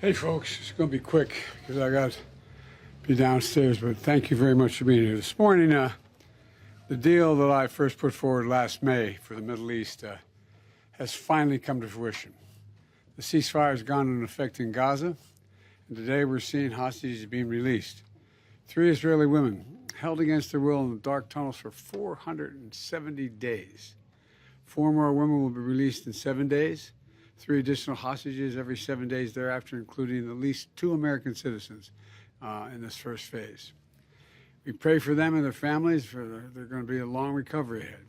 Hey folks, it's going to be quick because I got to be downstairs, but thank you very much for being here. This morning, the deal that I first put forward last May for the Middle East has finally come to fruition. The ceasefire has gone into effect in Gaza, and today we're seeing hostages being released. 3 Israeli women held against their will in the dark tunnels for 470 days. 4 more women will be released in 7 days. 3 additional hostages every 7 days thereafter, including at least 2 American citizens in this first phase. We pray for them and their families. They're going to be a long recovery ahead.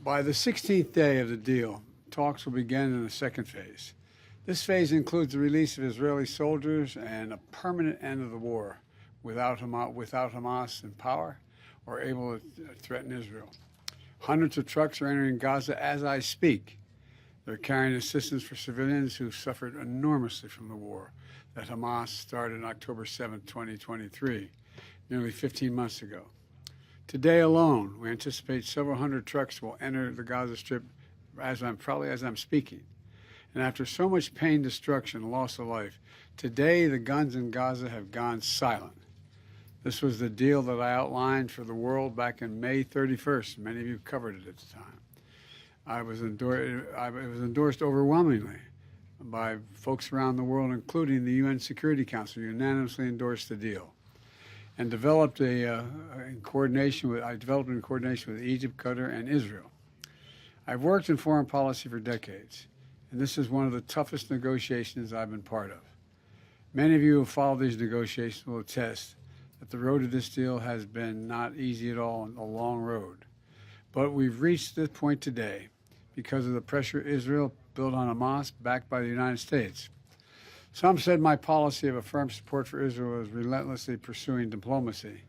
By the 16th day of the deal, talks will begin in the second phase. This phase includes the release of Israeli soldiers and a permanent end of the war without Hamas in power or able to threaten Israel. Hundreds of trucks are entering Gaza as I speak. They're carrying assistance for civilians who suffered enormously from the war that Hamas started on October 7, 2023, nearly 15 months ago. Today alone, we anticipate several hundred trucks will enter the Gaza Strip as I'm speaking. And after so much pain, destruction, and loss of life, today the guns in Gaza have gone silent. This was the deal that I outlined for the world back in May 31st. Many of you covered it at the time. It was endorsed overwhelmingly by folks around the world, including the UN Security Council, unanimously endorsed the deal, and developed in coordination with Egypt, Qatar, and Israel. I've worked in foreign policy for decades, and this is one of the toughest negotiations I've been part of. Many of you who followed these negotiations will attest that the road to this deal has been not easy at all, a long road. But we've reached this point today because of the pressure Israel built on Hamas, backed by the United States. Some said my policy of a firm support for Israel was relentlessly pursuing diplomacy,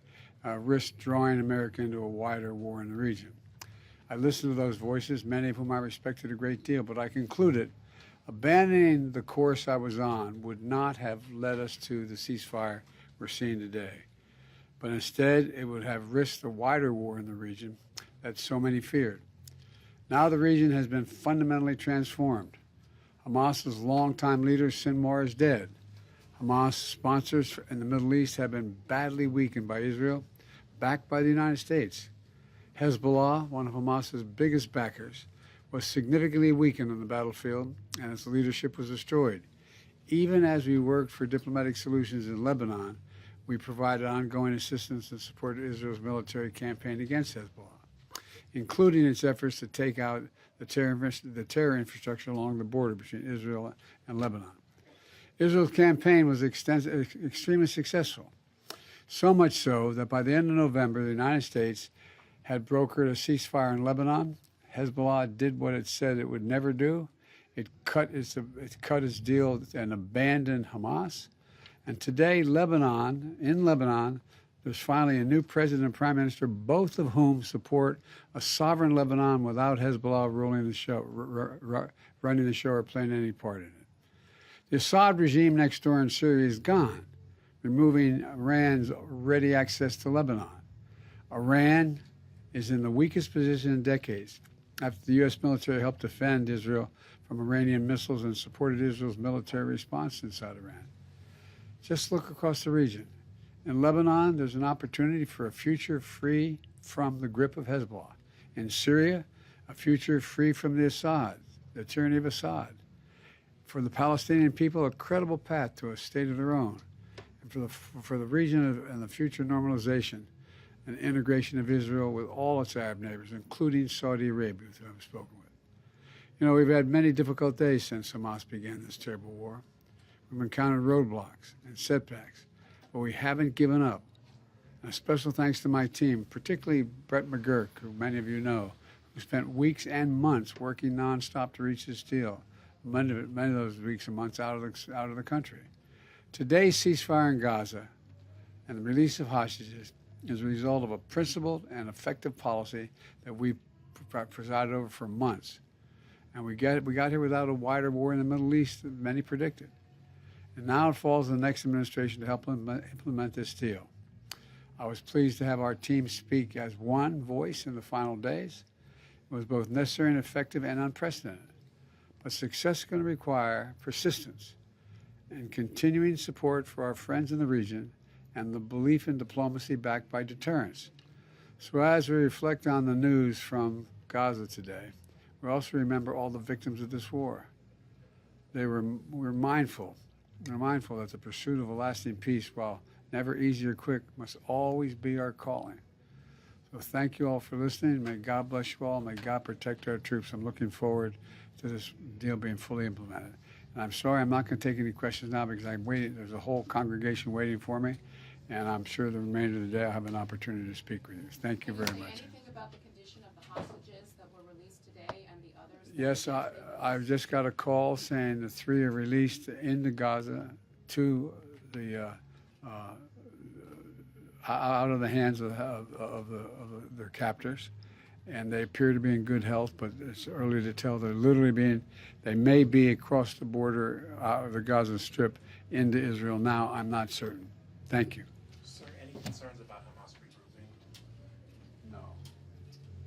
risked drawing America into a wider war in the region. I listened to those voices, many of whom I respected a great deal, but I concluded abandoning the course I was on would not have led us to the ceasefire we're seeing today. But instead, it would have risked a wider war in the region that so many feared. Now the region has been fundamentally transformed. Hamas's longtime leader, Sinwar, is dead. Hamas sponsors in the Middle East have been badly weakened by Israel, backed by the United States. Hezbollah, one of Hamas's biggest backers, was significantly weakened on the battlefield, and its leadership was destroyed. Even as we worked for diplomatic solutions in Lebanon, we provided ongoing assistance and supported Israel's military campaign against Hezbollah, including its efforts to take out the terror infrastructure along the border between Israel and Lebanon. Israel's campaign was extremely successful, so much so that by the end of November, the United States had brokered a ceasefire in Lebanon. Hezbollah did what it said it would never do. It cut its deal and abandoned Hamas. And today, in Lebanon, there's finally a new president and prime minister, both of whom support a sovereign Lebanon without Hezbollah running the show or playing any part in it. The Assad regime next door in Syria is gone, removing Iran's ready access to Lebanon. Iran is in the weakest position in decades after the U.S. military helped defend Israel from Iranian missiles and supported Israel's military response inside Iran. Just look across the region. In Lebanon, there's an opportunity for a future free from the grip of Hezbollah. In Syria, a future free from the tyranny of Assad. For the Palestinian people, a credible path to a state of their own. And for the region and the future normalization and integration of Israel with all its Arab neighbors, including Saudi Arabia, who I've spoken with. You know, we've had many difficult days since Hamas began this terrible war. We've encountered roadblocks and setbacks, but we haven't given up. And a special thanks to my team, particularly Brett McGurk, who many of you know, who spent weeks and months working nonstop to reach this deal. Many of those weeks and months out of the country. Today's ceasefire in Gaza and the release of hostages is a result of a principled and effective policy that we presided over for months. And we got here without a wider war in the Middle East than many predicted. And now it falls on the next administration to help implement this deal. I was pleased to have our team speak as one voice in the final days. It was both necessary and effective and unprecedented. But success is going to require persistence. and continuing support for our friends in the region and the belief in diplomacy backed by deterrence. So as we reflect on the news from Gaza today, we also remember all the victims of this war. We're mindful. We're mindful that the pursuit of a lasting peace, while never easy or quick, must always be our calling. So thank you all for listening. May God bless you all. May God protect our troops. I'm looking forward to this deal being fully implemented. And I'm sorry I'm not going to take any questions now because I'm waiting. There's a whole congregation waiting for me. And I'm sure the remainder of the day I'll have an opportunity to speak with you. Thank you very much. Anything about the condition of the hostages that were released today and the others? Yes, I've just got a call saying the 3 are released into Gaza, 2 out of the hands of their captors, and they appear to be in good health, but it's early to tell. They may be across the border out of the Gaza Strip into Israel now. I'm not certain. Thank you. Sir, any concerns about Hamas regrouping? No.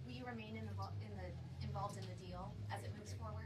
Will you remain involved in the deal as it moves forward?